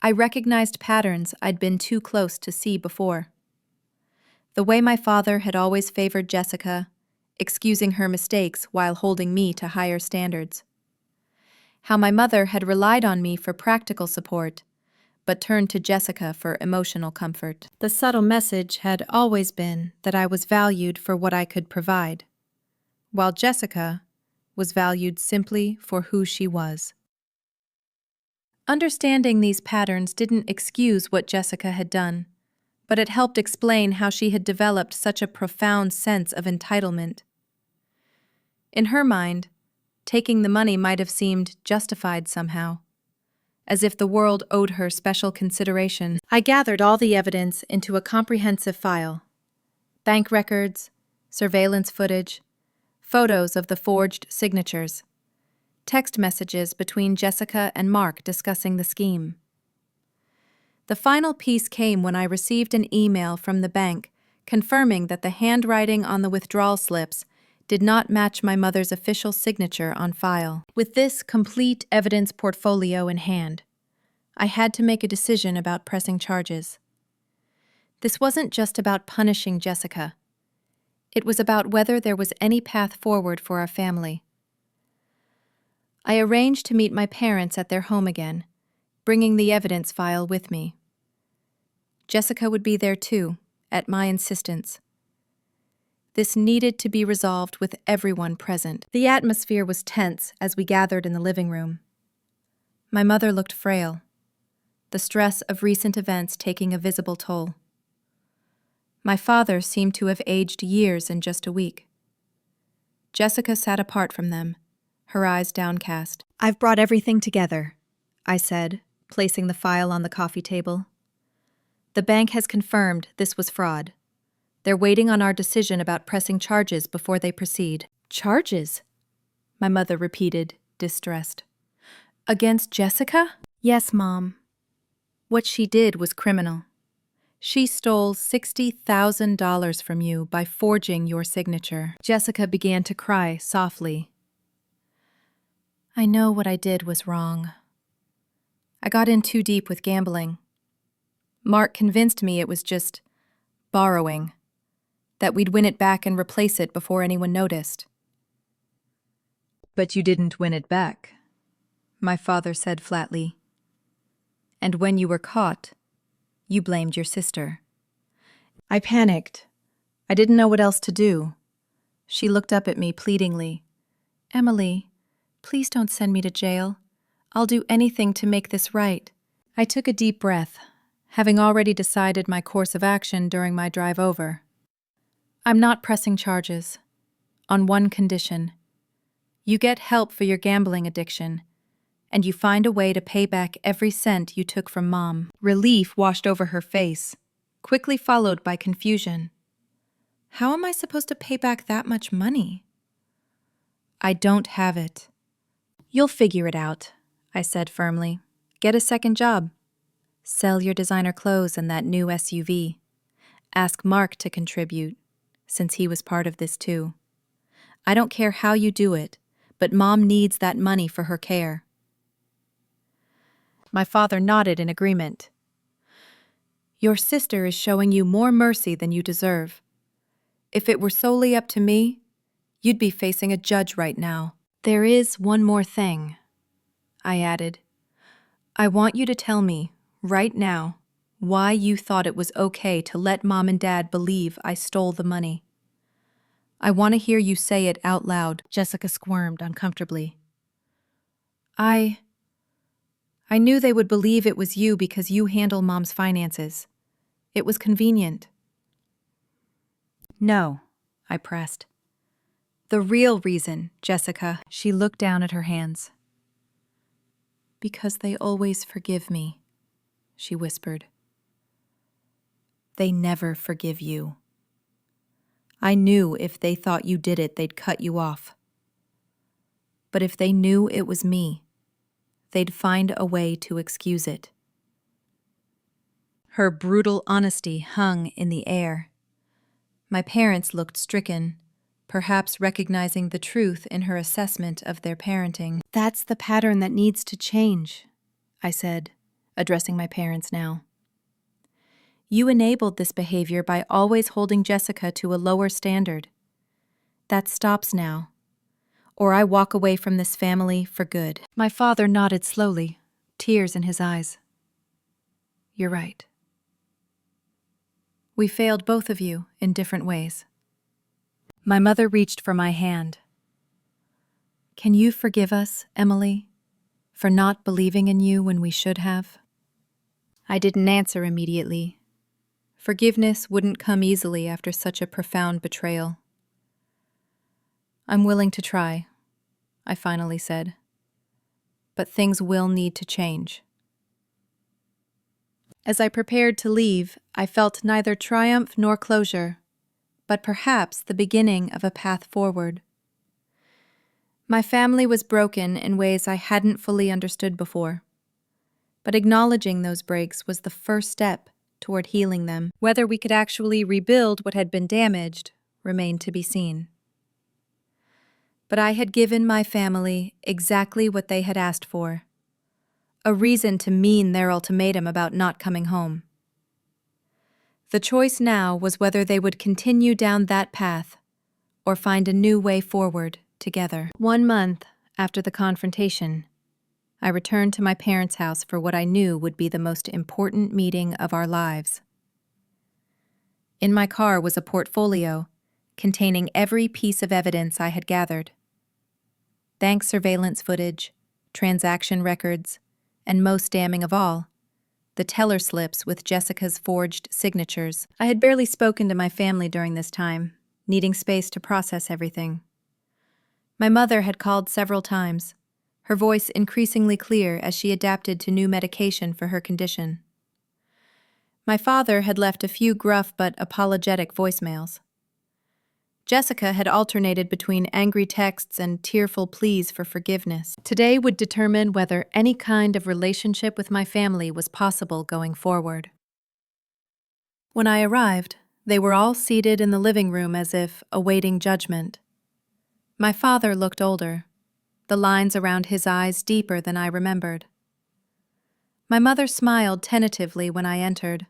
I recognized patterns I'd been too close to see before. The way my father had always favored Jessica, excusing her mistakes while holding me to higher standards. How my mother had relied on me for practical support, but turned to Jessica for emotional comfort. The subtle message had always been that I was valued for what I could provide, while Jessica was valued simply for who she was. Understanding these patterns didn't excuse what Jessica had done, but it helped explain how she had developed such a profound sense of entitlement. In her mind, taking the money might have seemed justified somehow, as if the world owed her special consideration. I gathered all the evidence into a comprehensive file: bank records, surveillance footage, photos of the forged signatures, text messages between Jessica and Mark discussing the scheme. The final piece came when I received an email from the bank confirming that the handwriting on the withdrawal slips did not match my mother's official signature on file. With this complete evidence portfolio in hand, I had to make a decision about pressing charges. This wasn't just about punishing Jessica. It was about whether there was any path forward for our family. I arranged to meet my parents at their home again, bringing the evidence file with me. Jessica would be there too, at my insistence. This needed to be resolved with everyone present. The atmosphere was tense as we gathered in the living room. My mother looked frail, the stress of recent events taking a visible toll. My father seemed to have aged years in just a week. Jessica sat apart from them, her eyes downcast. "I've brought everything together," I said, placing the file on the coffee table. "The bank has confirmed this was fraud. They're waiting on our decision about pressing charges before they proceed." "Charges?" my mother repeated, distressed. "Against Jessica?" "Yes, Mom. What she did was criminal. She stole $60,000 from you by forging your signature." Jessica began to cry softly. "I know what I did was wrong. I got in too deep with gambling. Mark convinced me it was just borrowing, that we'd win it back and replace it before anyone noticed." "But you didn't win it back," my father said flatly. "And when you were caught, you blamed your sister." I panicked. I didn't know what else to do. She looked up at me pleadingly. "Emily, please don't send me to jail. I'll do anything to make this right." I took a deep breath, having already decided my course of action during my drive over. "I'm not pressing charges. On one condition. You get help for your gambling addiction, and you find a way to pay back every cent you took from Mom." Relief washed over her face, quickly followed by confusion. "How am I supposed to pay back that much money?" "I don't have it." "You'll figure it out," I said firmly. Get a second job. Sell your designer clothes and that new SUV. Ask Mark to contribute, since he was part of this too. I don't care how you do it, but Mom needs that money for her care. My father nodded in agreement. Your sister is showing you more mercy than you deserve. If it were solely up to me, you'd be facing a judge right now. There is one more thing, I added. I want you to tell me, right now, why you thought it was okay to let Mom and Dad believe I stole the money. I want to hear you say it out loud. Jessica squirmed uncomfortably. I knew they would believe it was you because you handle Mom's finances. It was convenient. No, I pressed. The real reason, Jessica. She looked down at her hands. Because they always forgive me, she whispered. They never forgive you. I knew if they thought you did it, they'd cut you off. But if they knew it was me, they'd find a way to excuse it. Her brutal honesty hung in the air. My parents looked stricken, perhaps recognizing the truth in her assessment of their parenting. That's the pattern that needs to change, I said, addressing my parents now. You enabled this behavior by always holding Jessica to a lower standard. That stops now, or I walk away from this family for good. My father nodded slowly, tears in his eyes. You're right. We failed both of you in different ways. My mother reached for my hand. Can you forgive us, Emily, for not believing in you when we should have? I didn't answer immediately. Forgiveness wouldn't come easily after such a profound betrayal. I'm willing to try, I finally said. But things will need to change. As I prepared to leave, I felt neither triumph nor closure, but perhaps the beginning of a path forward. My family was broken in ways I hadn't fully understood before, but acknowledging those breaks was the first step toward healing them. Whether we could actually rebuild what had been damaged remained to be seen. But I had given my family exactly what they had asked for, a reason to mean their ultimatum about not coming home. The choice now was whether they would continue down that path or find a new way forward together. 1 month after the confrontation, I returned to my parents' house for what I knew would be the most important meeting of our lives. In my car was a portfolio containing every piece of evidence I had gathered. Bank surveillance footage, transaction records, and most damning of all, the teller slips with Jessica's forged signatures. I had barely spoken to my family during this time, needing space to process everything. My mother had called several times, her voice increasingly clear as she adapted to new medication for her condition. My father had left a few gruff but apologetic voicemails. Jessica had alternated between angry texts and tearful pleas for forgiveness. Today would determine whether any kind of relationship with my family was possible going forward. When I arrived, they were all seated in the living room as if awaiting judgment. My father looked older, the lines around his eyes deeper than I remembered. My mother smiled tentatively when I entered.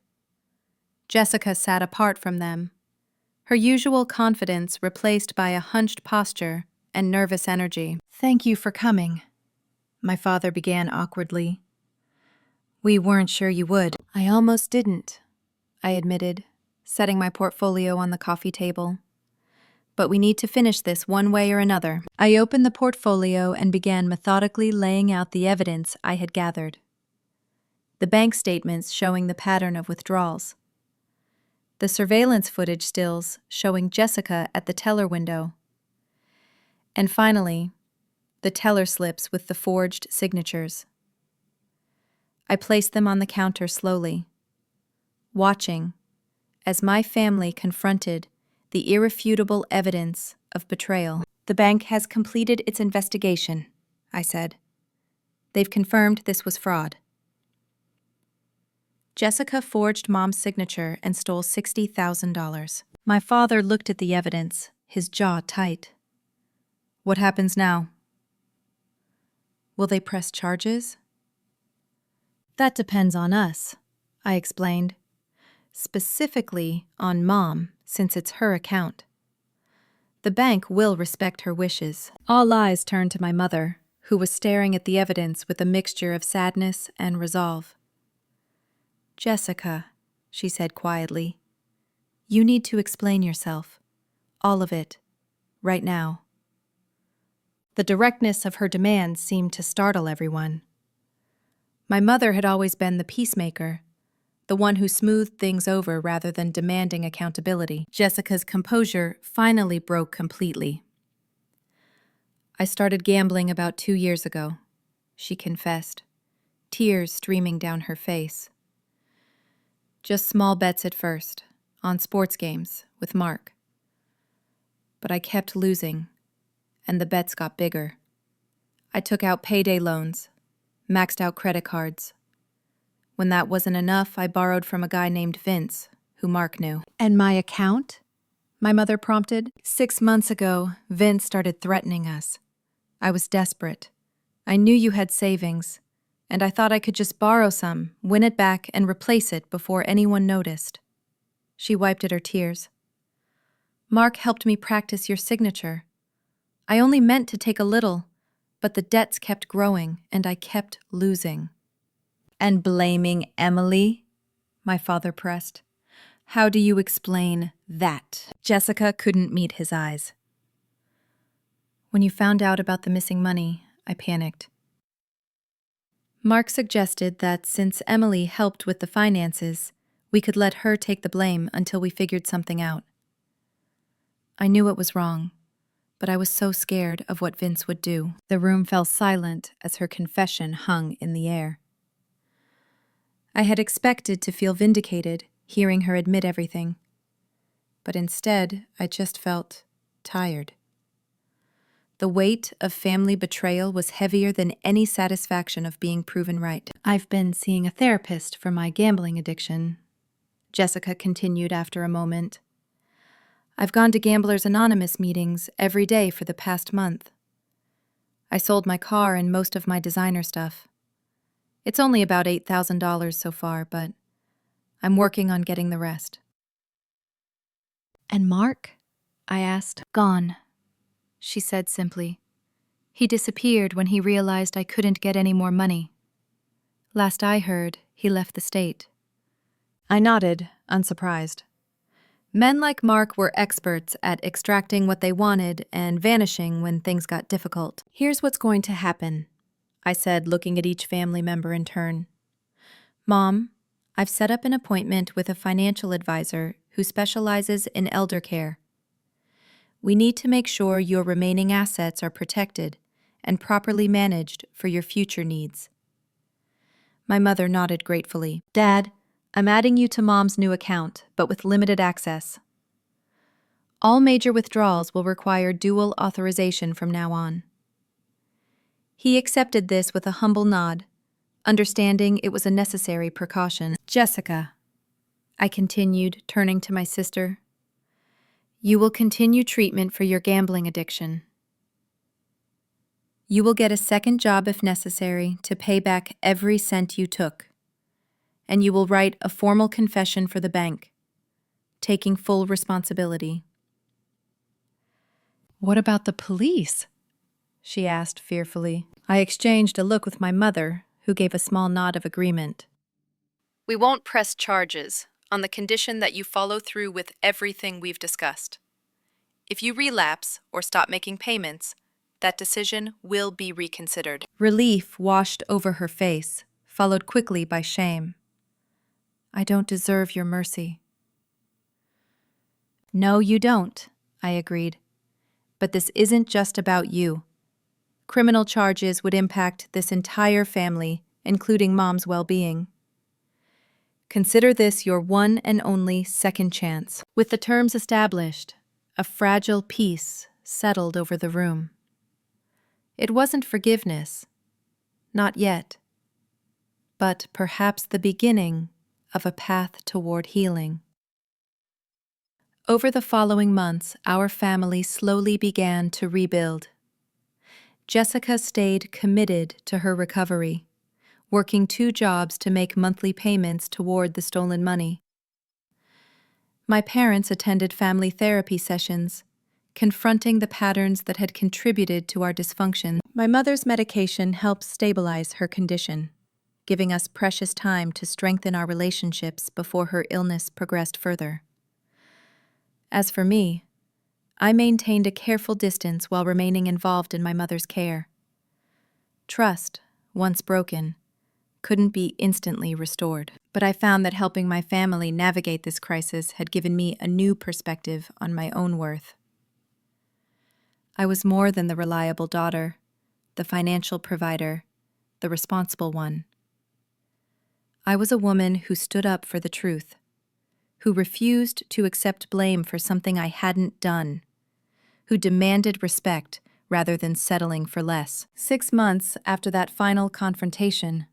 Jessica sat apart from them, her usual confidence replaced by a hunched posture and nervous energy. "Thank you for coming," my father began awkwardly. "We weren't sure you would." "I almost didn't," I admitted, setting my portfolio on the coffee table. "But we need to finish this one way or another." I opened the portfolio and began methodically laying out the evidence I had gathered. The bank statements showing the pattern of withdrawals. The surveillance footage stills showing Jessica at the teller window. And finally, the teller slips with the forged signatures. I placed them on the counter slowly, watching as my family confronted the irrefutable evidence of betrayal. "The bank has completed its investigation," I said. "They've confirmed this was fraud. Jessica forged Mom's signature and stole $60,000. My father looked at the evidence, his jaw tight. What happens now? Will they press charges? That depends on us, I explained. Specifically on Mom, since it's her account. The bank will respect her wishes. All eyes turned to my mother, who was staring at the evidence with a mixture of sadness and resolve. Jessica, she said quietly, you need to explain yourself. All of it. Right now. The directness of her demands seemed to startle everyone. My mother had always been the peacemaker, the one who smoothed things over rather than demanding accountability. Jessica's composure finally broke completely. I started gambling about 2 years ago, she confessed, tears streaming down her face. Just small bets at first, on sports games, with Mark. But I kept losing, and the bets got bigger. I took out payday loans, maxed out credit cards. When that wasn't enough, I borrowed from a guy named Vince, who Mark knew. And my account? My mother prompted. 6 months ago, Vince started threatening us. I was desperate. I knew you had savings, and I thought I could just borrow some, win it back, and replace it before anyone noticed. She wiped at her tears. Mark helped me practice your signature. I only meant to take a little, but the debts kept growing, and I kept losing. And blaming Emily? My father pressed. How do you explain that? Jessica couldn't meet his eyes. When you found out about the missing money, I panicked. Mark suggested that since Emily helped with the finances, we could let her take the blame until we figured something out. I knew it was wrong, but I was so scared of what Vince would do. The room fell silent as her confession hung in the air. I had expected to feel vindicated, hearing her admit everything. But instead, I just felt tired. The weight of family betrayal was heavier than any satisfaction of being proven right. I've been seeing a therapist for my gambling addiction, Jessica continued after a moment. I've gone to Gamblers Anonymous meetings every day for the past month. I sold my car and most of my designer stuff. It's only about $8,000 so far, but I'm working on getting the rest. And Mark? I asked. Gone, she said simply. He disappeared when he realized I couldn't get any more money. Last I heard, he left the state. I nodded, unsurprised. Men like Mark were experts at extracting what they wanted and vanishing when things got difficult. Here's what's going to happen, I said, looking at each family member in turn. Mom, I've set up an appointment with a financial advisor who specializes in elder care. We need to make sure your remaining assets are protected and properly managed for your future needs. My mother nodded gratefully. Dad, I'm adding you to Mom's new account, but with limited access. All major withdrawals will require dual authorization from now on. He accepted this with a humble nod, understanding it was a necessary precaution. Jessica, I continued, turning to my sister, you will continue treatment for your gambling addiction. You will get a second job if necessary to pay back every cent you took. And you will write a formal confession for the bank, taking full responsibility. What about the police? She asked fearfully. I exchanged a look with my mother, who gave a small nod of agreement. We won't press charges on the condition that you follow through with everything we've discussed. If you relapse or stop making payments, that decision will be reconsidered. Relief washed over her face, followed quickly by shame. I don't deserve your mercy. No, you don't, I agreed. But this isn't just about you. Criminal charges would impact this entire family, including Mom's well-being. Consider this your one and only second chance. With the terms established, a fragile peace settled over the room. It wasn't forgiveness, not yet, but perhaps the beginning of a path toward healing. Over the following months, our family slowly began to rebuild. Jessica stayed committed to her recovery, working 2 jobs to make monthly payments toward the stolen money. My parents attended family therapy sessions, confronting the patterns that had contributed to our dysfunction. My mother's medication helped stabilize her condition, giving us precious time to strengthen our relationships before her illness progressed further. As for me, I maintained a careful distance while remaining involved in my mother's care. Trust, once broken, couldn't be instantly restored, but I found that helping my family navigate this crisis had given me a new perspective on my own worth. I was more than the reliable daughter, the financial provider, the responsible one. I was a woman who stood up for the truth, who refused to accept blame for something I hadn't done, who demanded respect rather than settling for less. 6 months after that final confrontation,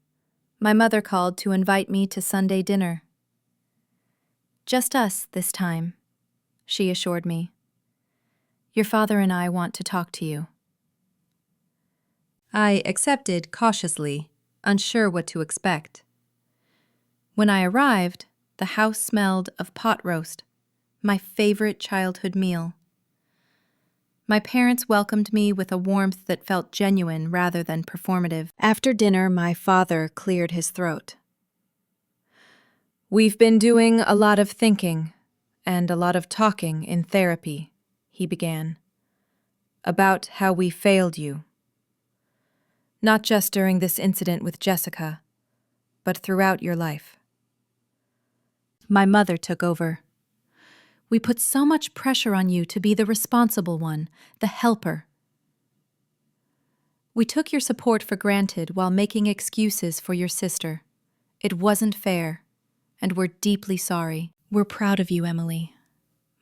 my mother called to invite me to Sunday dinner. "Just us this time," she assured me. "Your father and I want to talk to you." I accepted cautiously, unsure what to expect. When I arrived, the house smelled of pot roast, my favorite childhood meal. My parents welcomed me with a warmth that felt genuine rather than performative. After dinner, my father cleared his throat. "We've been doing a lot of thinking and a lot of talking in therapy," he began, "about how we failed you. Not just during this incident with Jessica, but throughout your life." My mother took over. "We put so much pressure on you to be the responsible one, the helper. We took your support for granted while making excuses for your sister. It wasn't fair, and we're deeply sorry. We're proud of you, Emily,"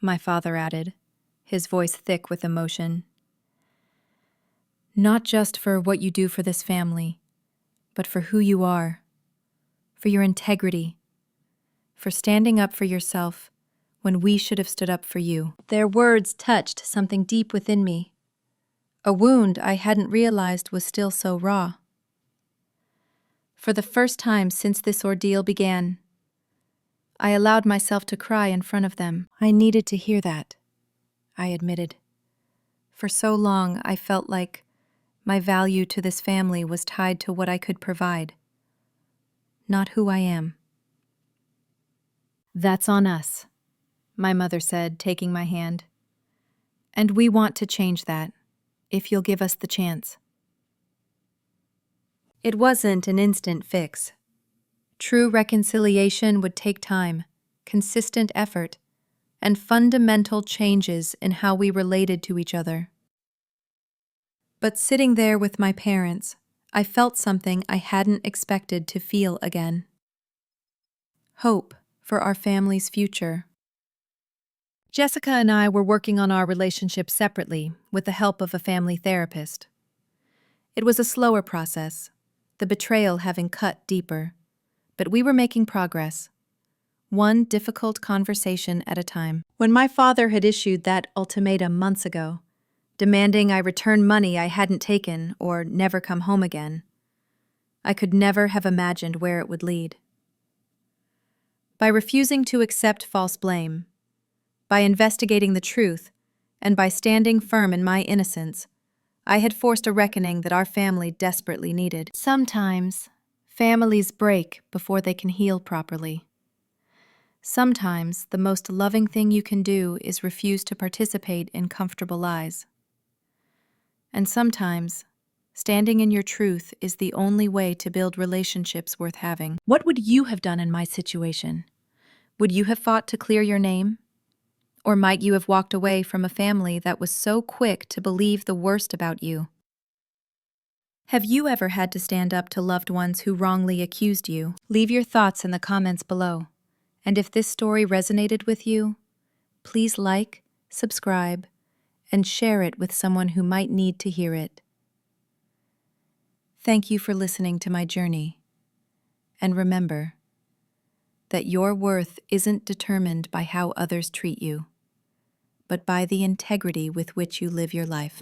my father added, his voice thick with emotion. "Not just for what you do for this family, but for who you are, for your integrity, for standing up for yourself when we should have stood up for you." Their words touched something deep within me, a wound I hadn't realized was still so raw. For the first time since this ordeal began, I allowed myself to cry in front of them. I needed to hear that, I admitted. For so long, I felt like my value to this family was tied to what I could provide, not who I am. "That's on us," my mother said, taking my hand. "And we want to change that, if you'll give us the chance." It wasn't an instant fix. True reconciliation would take time, consistent effort, and fundamental changes in how we related to each other. But sitting there with my parents, I felt something I hadn't expected to feel again. Hope for our family's future. Jessica and I were working on our relationship separately with the help of a family therapist. It was a slower process, the betrayal having cut deeper, but we were making progress, one difficult conversation at a time. When my father had issued that ultimatum months ago, demanding I return money I hadn't taken or never come home again, I could never have imagined where it would lead. By refusing to accept false blame, by investigating the truth, and by standing firm in my innocence, I had forced a reckoning that our family desperately needed. Sometimes, families break before they can heal properly. Sometimes, the most loving thing you can do is refuse to participate in comfortable lies. And sometimes, standing in your truth is the only way to build relationships worth having. What would you have done in my situation? Would you have fought to clear your name? Or might you have walked away from a family that was so quick to believe the worst about you? Have you ever had to stand up to loved ones who wrongly accused you? Leave your thoughts in the comments below. And if this story resonated with you, please like, subscribe, and share it with someone who might need to hear it. Thank you for listening to my journey. And remember, that your worth isn't determined by how others treat you, but by the integrity with which you live your life.